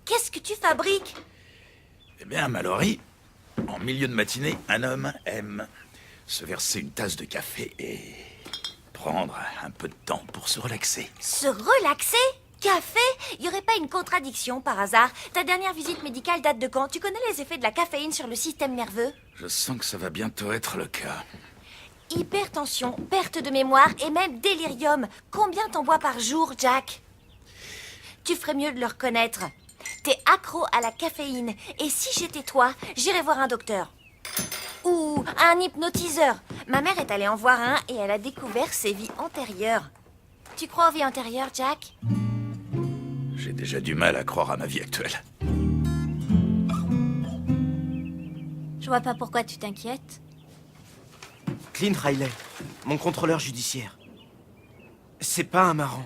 qu'est-ce que tu fabriques? Eh bien, Mallory, en milieu de matinée, un homme aime se verser une tasse de café et prendre un peu de temps pour se relaxer. Se relaxer? Café? Y aurait pas une contradiction par hasard? Ta dernière visite médicale date de quand? Tu connais les effets de la caféine sur le système nerveux? Je sens que ça va bientôt être le cas. Hypertension, perte de mémoire et même délirium. Combien t'en bois par jour, Jack? Tu ferais mieux de le reconnaître. T'es accro à la caféine. Et si j'étais toi, j'irais voir un docteur. Ou un hypnotiseur. Ma mère est allée en voir un et elle a découvert ses vies antérieures. Tu crois aux vies antérieures, Jack? J'ai déjà du mal à croire à ma vie actuelle. Je vois pas pourquoi tu t'inquiètes. Clint Riley, mon contrôleur judiciaire. C'est pas un marrant.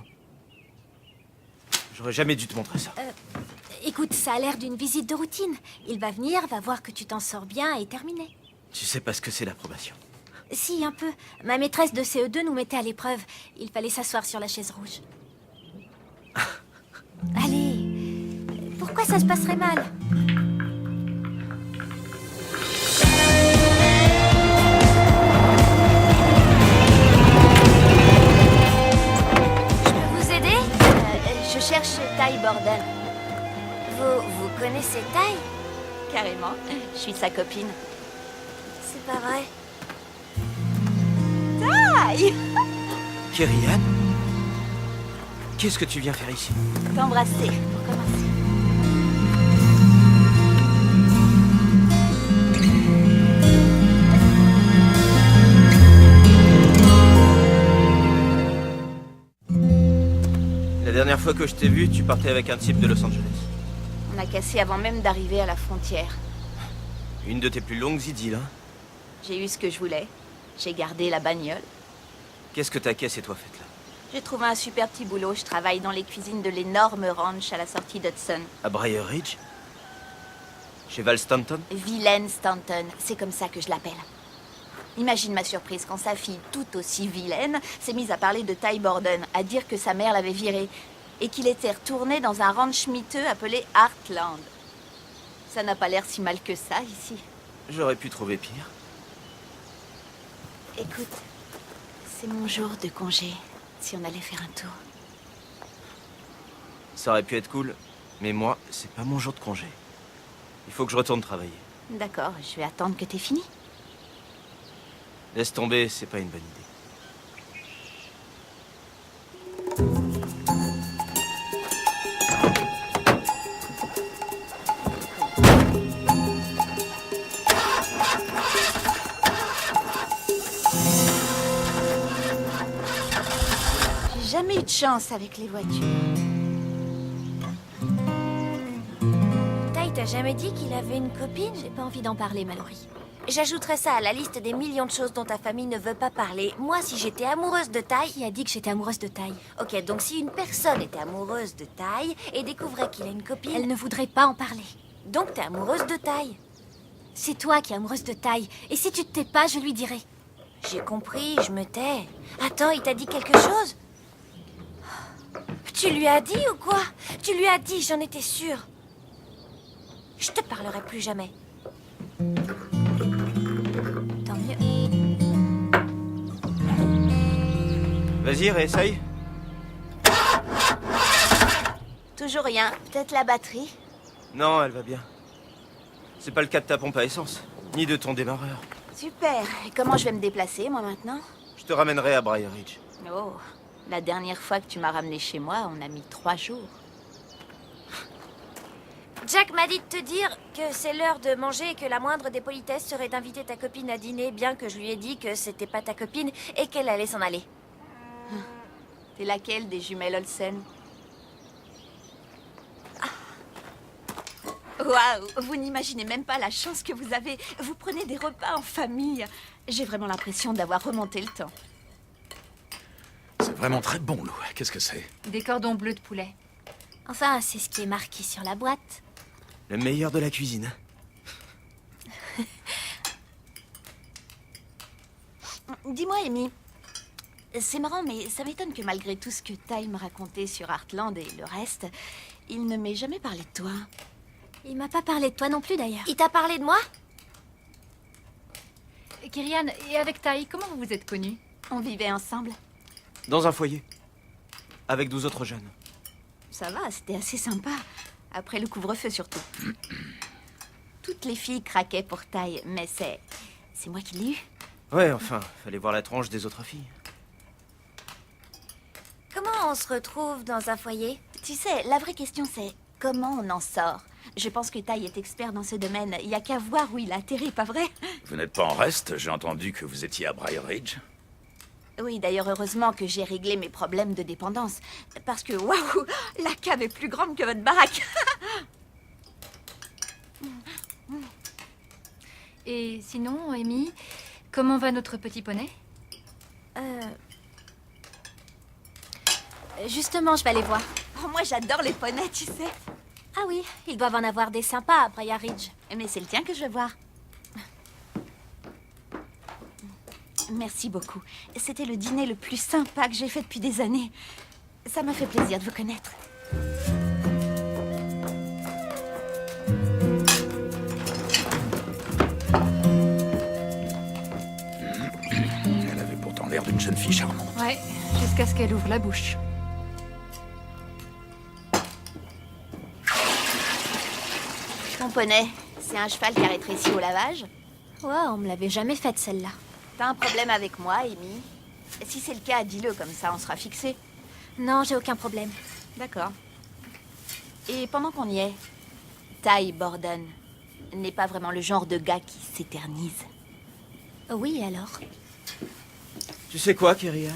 J'aurais jamais dû te montrer ça. Écoute, ça a l'air d'une visite de routine. Il va venir, va voir que tu t'en sors bien et terminé. Tu sais pas ce que c'est l'approbation. Si, un peu. Ma maîtresse de CE2 nous mettait à l'épreuve. Il fallait s'asseoir sur la chaise rouge. Allez, pourquoi ça se passerait mal? Je peux vous aider? Je cherche Ty Borden. Vous connaissez Ty? Carrément, je suis sa copine. C'est pas vrai. Aïe! Kerry-Ann? Qu'est-ce que tu viens faire ici? T'embrasser, pour commencer. La dernière fois que je t'ai vu, tu partais avec un type de Los Angeles. On a cassé avant même d'arriver à la frontière. Une de tes plus longues idylles, hein? J'ai eu ce que je voulais. J'ai gardé la bagnole. Qu'est-ce que ta caisse et toi faites là? J'ai trouvé un super petit boulot. Je travaille dans les cuisines de l'énorme ranch à la sortie d'Hudson. À Briar Ridge? Chez Val Stanton? Vilaine Stanton, c'est comme ça que je l'appelle. Imagine ma surprise quand sa fille, tout aussi vilaine, s'est mise à parler de Ty Borden, à dire que sa mère l'avait viré et qu'il était retourné dans un ranch miteux appelé Heartland. Ça n'a pas l'air si mal que ça ici. J'aurais pu trouver pire. Écoute, c'est mon jour de congé, si on allait faire un tour. Ça aurait pu être cool, mais moi, c'est pas mon jour de congé. Il faut que je retourne travailler. D'accord, je vais attendre que t'aies fini. Laisse tomber, c'est pas une bonne idée. J'ai jamais eu de chance avec les voitures. Ty t'a jamais dit qu'il avait une copine? J'ai pas envie d'en parler, Mallory. J'ajouterais ça à la liste des millions de choses dont ta famille ne veut pas parler. Moi, si j'étais amoureuse de Ty... Qui a dit que j'étais amoureuse de Ty? Ok, donc si une personne était amoureuse de Ty et découvrait qu'il a une copine... Elle ne voudrait pas en parler. Donc t'es amoureuse de Ty. C'est toi qui es amoureuse de Ty. Et si tu te tais pas, je lui dirai. J'ai compris, je me tais. Attends, il t'a dit quelque chose? Tu lui as dit ou quoi? Tu lui as dit, j'en étais sûre. Je te parlerai plus jamais. Tant mieux. Vas-y, réessaye. Toujours rien, peut-être la batterie. Non, elle va bien. C'est pas le cas de ta pompe à essence, ni de ton démarreur. Super, et comment je vais me déplacer, moi, maintenant? Je te ramènerai à Briar Ridge. Oh, la dernière fois que tu m'as ramené chez moi, on a mis 3 jours. Jack m'a dit de te dire que c'est l'heure de manger et que la moindre des politesses serait d'inviter ta copine à dîner, bien que je lui ai dit que c'était pas ta copine et qu'elle allait s'en aller. T'es laquelle des jumelles Olsen? Waouh, vous n'imaginez même pas la chance que vous avez. Vous prenez des repas en famille. J'ai vraiment l'impression d'avoir remonté le temps. C'est vraiment très bon, Lou. Qu'est-ce que c'est? Des cordons bleus de poulet. Enfin, c'est ce qui est marqué sur la boîte. Le meilleur de la cuisine. Dis-moi, Amy, c'est marrant, mais ça m'étonne que malgré tout ce que Ty me racontait sur Heartland et le reste, Il ne m'est jamais parlé de toi. Il m'a pas parlé de toi non plus d'ailleurs. Il t'a parlé de moi? Kyrian, et avec Tai, comment vous vous êtes connus? On vivait ensemble. Dans un foyer. Avec 12 autres jeunes. Ça va, c'était assez sympa. Après le couvre-feu surtout. Toutes les filles craquaient pour Tai, mais c'est moi qui l'ai eu. Ouais, enfin, fallait voir la tronche des autres filles. Comment on se retrouve dans un foyer? Tu sais, la vraie question c'est comment on en sort? Je pense que Tai est expert dans ce domaine. Il y a qu'à voir où il a atterri, pas vrai? Vous n'êtes pas en reste? J'ai entendu que vous étiez à Briar Ridge. Oui, d'ailleurs, heureusement que j'ai réglé mes problèmes de dépendance. Parce que, waouh, la cave est plus grande que votre baraque. Et sinon, Amy, comment va notre petit poney? Justement, je vais aller voir. Oh, moi, j'adore les poneys, tu sais. Ah oui, ils doivent en avoir des sympas à Briar Ridge. Mais c'est le tien que je veux voir. Merci beaucoup. C'était le dîner le plus sympa que j'ai fait depuis des années. Ça m'a fait plaisir de vous connaître. Elle avait pourtant l'air d'une jeune fille charmante. Ouais, jusqu'à ce qu'elle ouvre la bouche. Ton poney, c'est un cheval qui a rétréci au lavage? Ouais, on me l'avait jamais faite celle-là. T'as un problème avec moi, Amy? Si c'est le cas, dis-le, comme ça on sera fixé. Non, j'ai aucun problème. D'accord. Et pendant qu'on y est, Ty Borden n'est pas vraiment le genre de gars qui s'éternise. Oui, alors. Tu sais quoi, Kyrian?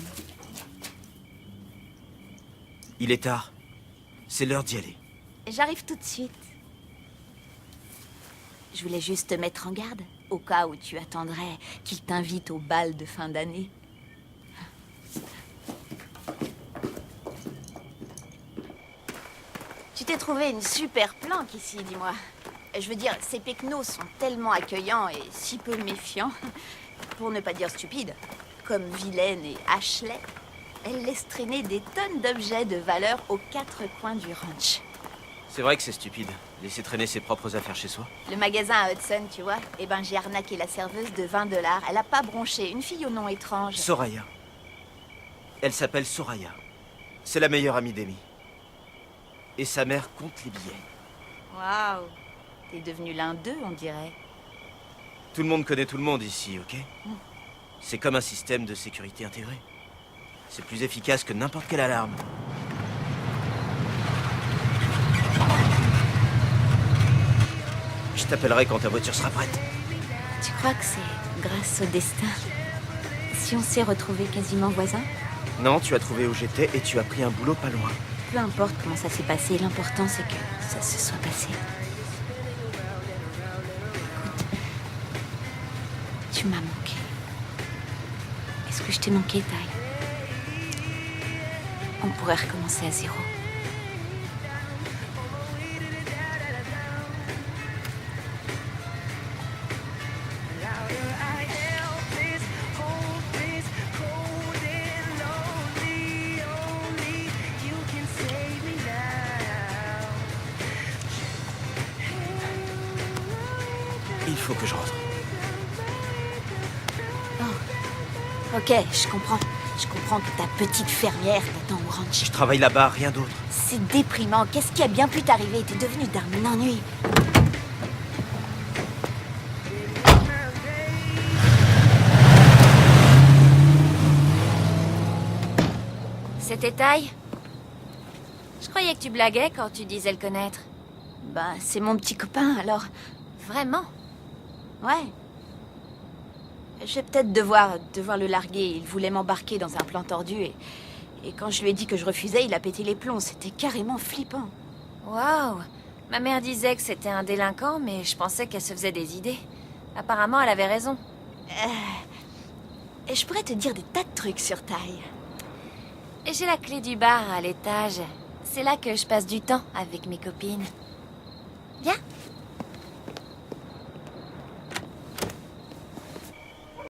Il est tard. C'est l'heure d'y aller. J'arrive tout de suite. Je voulais juste te mettre en garde, au cas où tu attendrais qu'il t'invite au bal de fin d'année. Tu t'es trouvé une super planque ici, dis-moi. Je veux dire, ces pecnos sont tellement accueillants et si peu méfiants, pour ne pas dire stupides, comme Vilaine et Ashley. Elles laissent traîner des tonnes d'objets de valeur aux quatre coins du ranch. C'est vrai que c'est stupide. Laisser traîner ses propres affaires chez soi. Le magasin à Hudson, tu vois, eh ben j'ai arnaqué la serveuse de 20 $. Elle a pas bronché, une fille au nom étrange. Soraya. Elle s'appelle Soraya. C'est la meilleure amie d'Amy. Et sa mère compte les billets. Waouh, t'es devenu l'un d'eux, on dirait. Tout le monde connaît tout le monde ici, ok? C'est comme un système de sécurité intégré. C'est plus efficace que n'importe quelle alarme. Je t'appellerai quand ta voiture sera prête. Tu crois que c'est grâce au destin si on s'est retrouvés quasiment voisins? Non, tu as trouvé où j'étais et tu as pris un boulot pas loin. Peu importe comment ça s'est passé, l'important c'est que ça se soit passé. Écoute, tu m'as manqué. Est-ce que je t'ai manqué, Ty? On pourrait recommencer à zéro. Il faut que je rentre. Ok, je comprends. Je comprends que ta petite fermière t'attend au ranch. Je travaille là-bas, rien d'autre. C'est déprimant. Qu'est-ce qui a bien pu t'arriver? T'es devenu d'un ennui. C'était Ty? Je croyais que tu blaguais quand tu disais le connaître. Bah, c'est mon petit copain, alors. Vraiment? Ouais. Je vais peut-être devoir le larguer. Il voulait m'embarquer dans un plan tordu et quand je lui ai dit que je refusais, il a pété les plombs. C'était carrément flippant. Waouh! Ma mère disait que c'était un délinquant, mais je pensais qu'elle se faisait des idées. Apparemment, elle avait raison. Et je pourrais te dire des tas de trucs sur Ty. Et j'ai la clé du bar à l'étage. C'est là que je passe du temps avec mes copines. Viens.